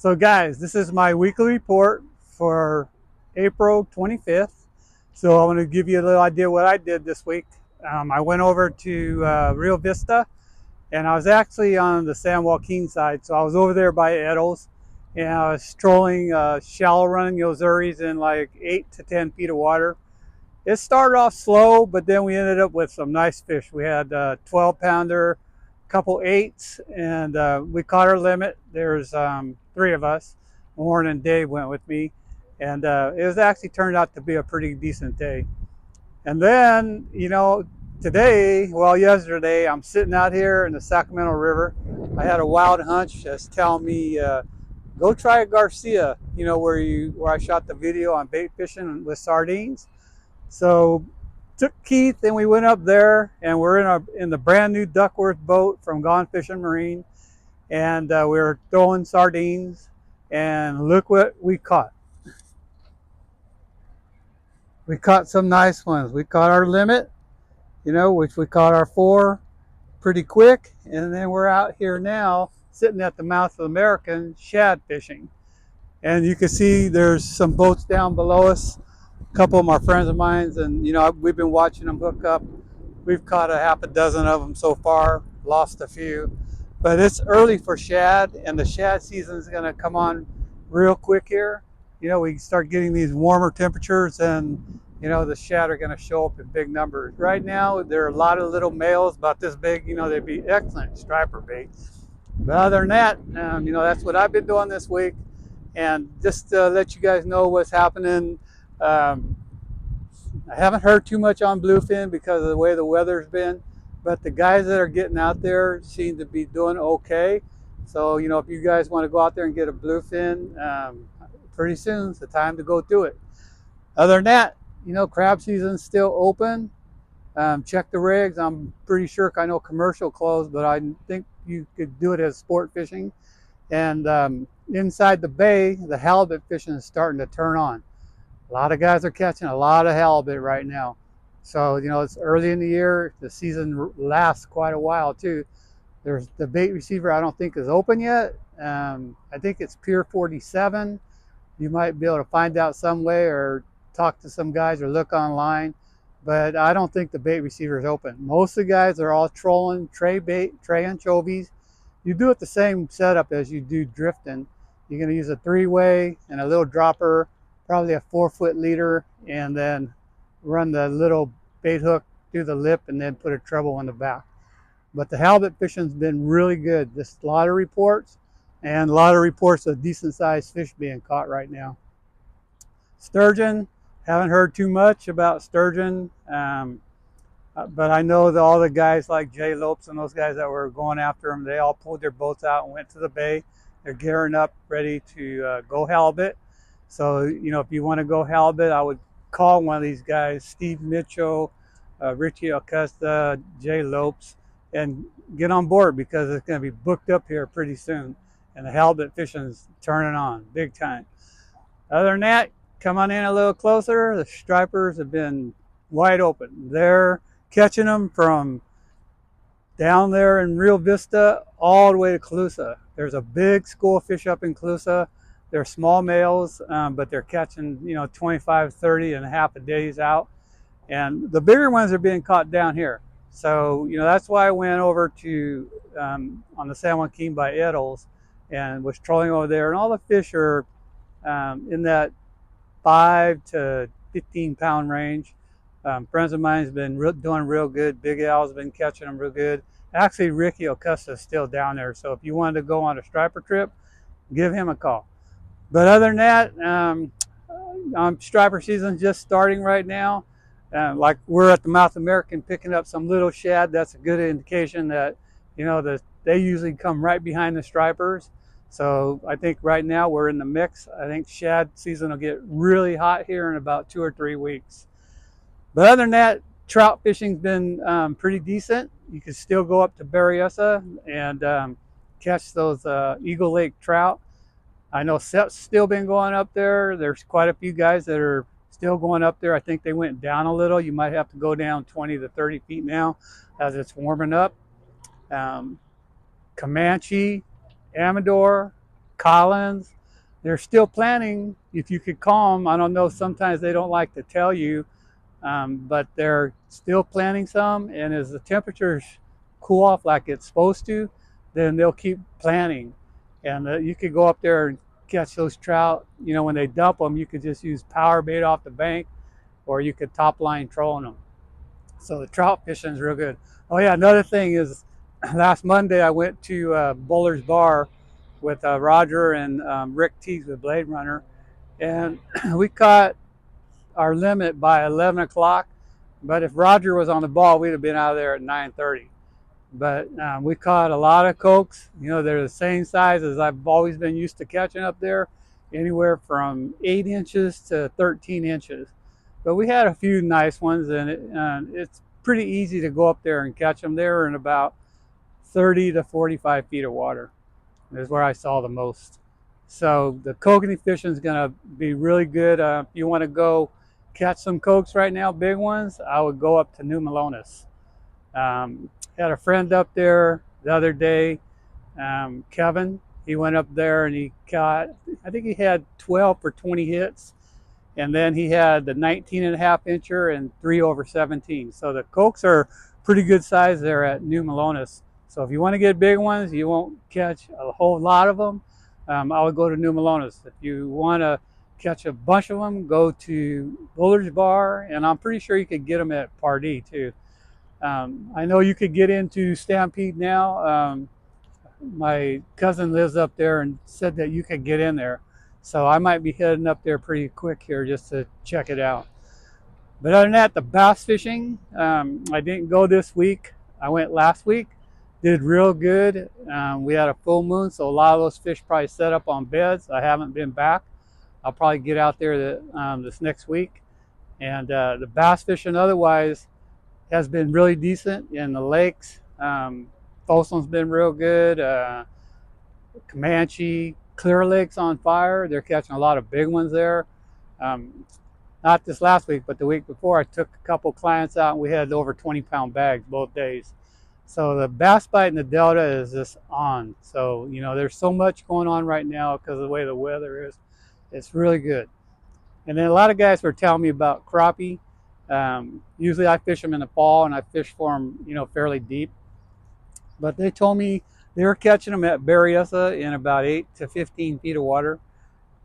So guys, this is my weekly report for April 25th. So I want to give you a little idea what I did this week. I went over to Rio Vista, and I was actually on the San Joaquin side. So I was over there by Eddles, and I was trolling shallow running Yozuris in like 8 to 10 feet of water. It started off slow, but then we ended up with some nice fish. We had a 12-pounder, couple eights, and we caught our limit. There's three of us. Warren and Dave went with me, and it was actually turned out to be a pretty decent day. And then, today, well, yesterday, I'm sitting out here in the Sacramento River. I had a wild hunch that's telling me, go try a Garcia, where I shot the video on bait fishing with sardines. So took Keith and we went up there, and we're in the brand new Duckworth boat from Gone Fishing Marine, and we were throwing sardines, and look what we caught. We caught some nice ones. We caught our limit, which we caught our 4 pretty quick, and then we're out here now sitting at the mouth of American shad fishing. And you can see there's some boats down below us. A couple of my friends of mine, and we've been watching them hook up. We've caught a half a dozen of them so far, lost a few, but it's early for shad, and the shad season is going to come on real quick here. We start getting these warmer temperatures, and the shad are going to show up in big numbers. Right now there are a lot of little males about this big. They'd be excellent striper bait. But other than that, that's what I've been doing this week. And just to let you guys know what's happening, I haven't heard too much on bluefin because of the way the weather's been, but the guys that are getting out there seem to be doing okay. So, if you guys want to go out there and get a bluefin, pretty soon it's the time to go do it. Other than that, crab season's still open. Check the rigs. I'm pretty sure I know commercial closed, but I think you could do it as sport fishing. And inside the bay, the halibut fishing is starting to turn on. A lot of guys are catching a lot of halibut right now. So, it's early in the year. The season lasts quite a while too. There's the bait receiver I don't think is open yet. I think it's Pier 47. You might be able to find out some way or talk to some guys or look online. But I don't think the bait receiver is open. Most of the guys are all trolling tray bait, tray anchovies. You do it the same setup as you do drifting. You're going to use a 3-way and a little dropper, probably a 4-foot leader, and then run the little bait hook through the lip and then put a treble on the back. But the halibut fishing's been really good. There's a lot of reports, and a lot of reports of decent sized fish being caught right now. Sturgeon, haven't heard too much about sturgeon, but I know that all the guys like Jay Lopes and those guys that were going after them, they all pulled their boats out and went to the bay. They're gearing up, ready to go halibut. So, if you want to go halibut, I would call one of these guys, Steve Mitchell, Richie Acosta, Jay Lopes, and get on board because it's going to be booked up here pretty soon. And the halibut fishing is turning on big time. Other than that, come on in a little closer. The stripers have been wide open. They're catching them from down there in Rio Vista all the way to Colusa. There's a big school of fish up in Colusa. They're small males, but they're catching, 25, 30 and a half a days out. And the bigger ones are being caught down here. So, that's why I went over to, on the San Joaquin by Eddles and was trolling over there. And all the fish are in that 5 to 15 pound range. Friends of mine have been doing real good. Big Al's been catching them real good. Actually, Ricky Acosta is still down there. So if you wanted to go on a striper trip, give him a call. But other than that, striper season just starting right now. Like we're at the Mouth American picking up some little shad. That's a good indication that, they usually come right behind the stripers. So I think right now we're in the mix. I think shad season will get really hot here in about 2 or 3 weeks. But other than that, trout fishing's been pretty decent. You can still go up to Berryessa and catch those Eagle Lake trout. I know Sep's still been going up there. There's quite a few guys that are still going up there. I think they went down a little. You might have to go down 20 to 30 feet now as it's warming up. Comanche, Amador, Collins. They're still planting. If you could call them, I don't know, sometimes they don't like to tell you, but they're still planting some, and as the temperatures cool off like it's supposed to, then they'll keep planting. And you could go up there and catch those trout. You know, when they dump them, you could just use power bait off the bank, or you could top line trolling them. So the trout fishing is real good. Oh yeah, another thing is, last Monday I went to Bowler's Bar with Roger and Rick Teagues with Blade Runner, and we caught our limit by 11 o'clock. But if Roger was on the ball, we'd have been out of there at 9:30. But we caught a lot of cokes. You know, they're the same size as I've always been used to catching up there, anywhere from 8 inches to 13 inches. But we had a few nice ones, and it's pretty easy to go up there and catch them. They were in about 30 to 45 feet of water. Is where I saw the most. So the kokanee fishing is going to be really good. If you want to go catch some cokes right now, big ones, I would go up to New Melones. Had a friend up there the other day, Kevin. He went up there and he caught, I think he had 12 or 20 hits. And then he had the 19.5-incher and 3 over 17. So the cokes are pretty good size there at New Melones. So if you want to get big ones, you won't catch a whole lot of them. I would go to New Melones. If you want to catch a bunch of them, go to Bullard's Bar, and I'm pretty sure you could get them at Pardee too. I know you could get into Stampede now. My cousin lives up there and said that you could get in there. So I might be heading up there pretty quick here just to check it out. But other than that, the bass fishing, I didn't go this week. I went last week, did real good. We had a full moon, so a lot of those fish probably set up on beds. I haven't been back. I'll probably get out there this next week. And the bass fishing otherwise has been really decent in the lakes. Folsom's been real good. Comanche, Clear Lake's on fire. They're catching a lot of big ones there. Not this last week, but the week before, I took a couple clients out and we had over 20-pound bags both days. So the bass bite in the Delta is just on. So, you know, there's so much going on right now because of the way the weather is. It's really good. And then a lot of guys were telling me about crappie. Usually I fish them in the fall and I fish for them, you know, fairly deep. But they told me they were catching them at Berryessa in about 8 to 15 feet of water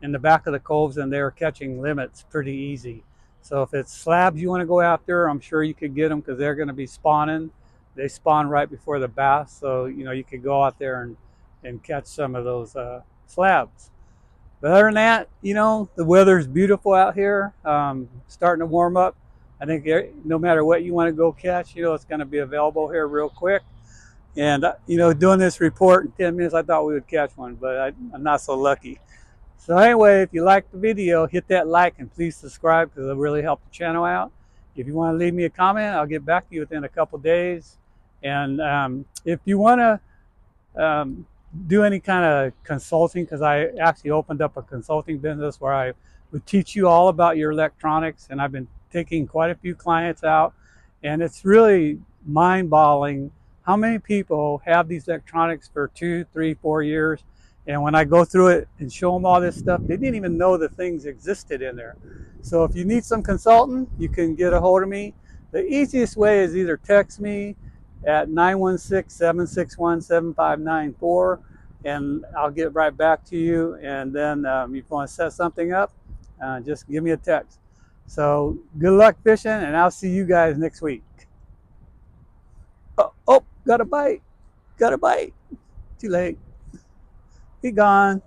in the back of the coves, and they were catching limits pretty easy. So if it's slabs you want to go after, I'm sure you could get them because they're going to be spawning. They spawn right before the bass, so you know you could go out there and catch some of those slabs. But other than that, you know, the weather's beautiful out here. Starting to warm up. I think no matter what you want to go catch, you know, it's going to be available here real quick. And, you know, doing this report in 10 minutes, I thought we would catch one, but I'm not so lucky. So anyway, if you liked the video, hit that like and please subscribe because it'll really help the channel out. If you want to leave me a comment, I'll get back to you within a couple days. And if you want to do any kind of consulting, because I actually opened up a consulting business where I would teach you all about your electronics, and I've been taking quite a few clients out, and it's really mind-boggling how many people have these electronics for 2, 3, 4 years. And when I go through it and show them all this stuff, they didn't even know the things existed in there. So if you need some consulting, you can get a hold of me. The easiest way is either text me at 916-761-7594, and I'll get right back to you. And then if you want to set something up, just give me a text. So good luck fishing, and I'll see you guys next week. Oh, got a bite. Got a bite. Too late. Be gone.